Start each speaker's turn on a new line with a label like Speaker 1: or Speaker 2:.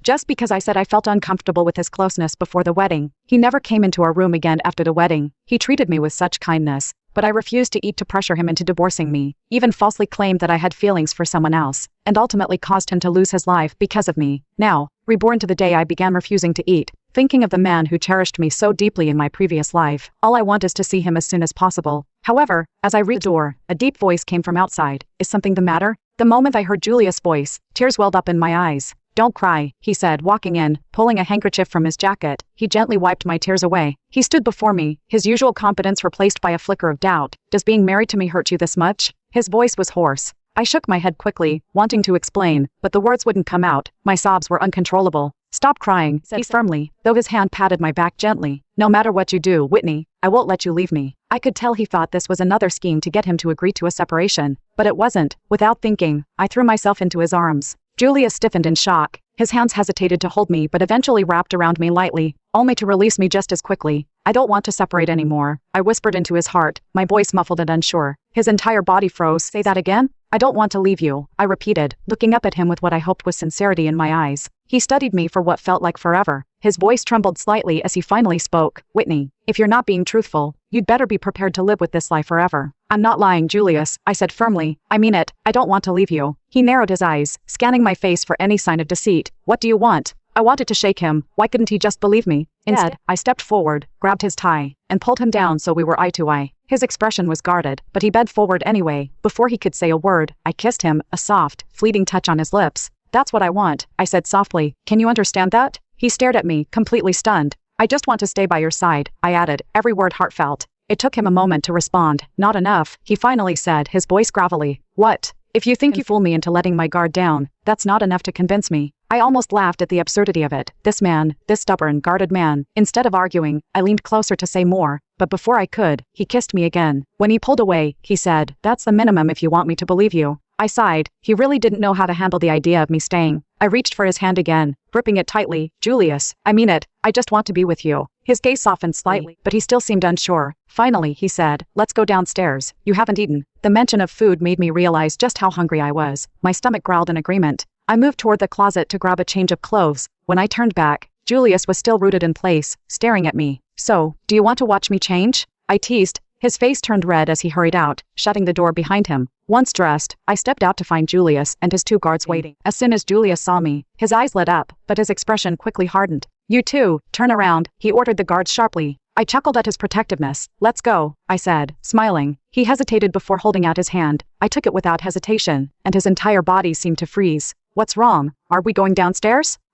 Speaker 1: just because I said I felt uncomfortable with his closeness before the wedding. He never came into our room again after the wedding. He treated me with such kindness, but I refused to eat to pressure him into divorcing me, even falsely claimed that I had feelings for someone else, and ultimately caused him to lose his life because of me. Now, reborn to the day I began refusing to eat, thinking of the man who cherished me so deeply in my previous life. All I want is to see him as soon as possible. However, as I reached the door, a deep voice came from outside. Is something the matter? The moment I heard Julius' voice, tears welled up in my eyes. Don't cry, he said, walking in, pulling a handkerchief from his jacket. He gently wiped my tears away. He stood before me, his usual confidence replaced by a flicker of doubt. Does being married to me hurt you this much? His voice was hoarse. I shook my head quickly, wanting to explain, but the words wouldn't come out. My sobs were uncontrollable. Stop crying, said he firmly, though his hand patted my back gently. No matter what you do, Whitney, I won't let you leave me. I could tell he thought this was another scheme to get him to agree to a separation, but it wasn't. Without thinking, I threw myself into his arms. Julius stiffened in shock. His hands hesitated to hold me but eventually wrapped around me lightly, only to release me just as quickly. I don't want to separate anymore, I whispered into his heart, my voice muffled and unsure. His entire body froze. Say that again? I don't want to leave you, I repeated, looking up at him with what I hoped was sincerity in my eyes. He studied me for what felt like forever. His voice trembled slightly as he finally spoke. Whitney, if you're not being truthful, you'd better be prepared to live with this lie forever. I'm not lying, Julius, I said firmly. I mean it, I don't want to leave you. He narrowed his eyes, scanning my face for any sign of deceit. What do you want? I wanted to shake him. Why couldn't he just believe me? Instead, I stepped forward, grabbed his tie, and pulled him down so we were eye to eye. His expression was guarded, but he bent forward anyway. Before he could say a word, I kissed him, a soft, fleeting touch on his lips. That's what I want, I said softly. Can you understand that? He stared at me, completely stunned. I just want to stay by your side, I added, every word heartfelt. It took him a moment to respond. Not enough, he finally said, his voice gravelly. What? If you think you fool me into letting my guard down, that's not enough to convince me. I almost laughed at the absurdity of it. This man, this stubborn, guarded man. Instead of arguing, I leaned closer to say more, but before I could, he kissed me again. When he pulled away, he said, that's the minimum if you want me to believe you. I sighed. He really didn't know how to handle the idea of me staying. I reached for his hand again, gripping it tightly. Julius, I mean it. I just want to be with you. His gaze softened slightly, but he still seemed unsure. Finally, he said, let's go downstairs. You haven't eaten. The mention of food made me realize just how hungry I was. My stomach growled in agreement. I moved toward the closet to grab a change of clothes. When I turned back, Julius was still rooted in place, staring at me. So, do you want to watch me change? I teased. His face turned red as he hurried out, shutting the door behind him. Once dressed, I stepped out to find Julius and his two guards waiting. As soon as Julius saw me, his eyes lit up, but his expression quickly hardened. You too, turn around, he ordered the guards sharply. I chuckled at his protectiveness. Let's go, I said, smiling. He hesitated before holding out his hand. I took it without hesitation, and his entire body seemed to freeze. What's wrong? Are we going downstairs?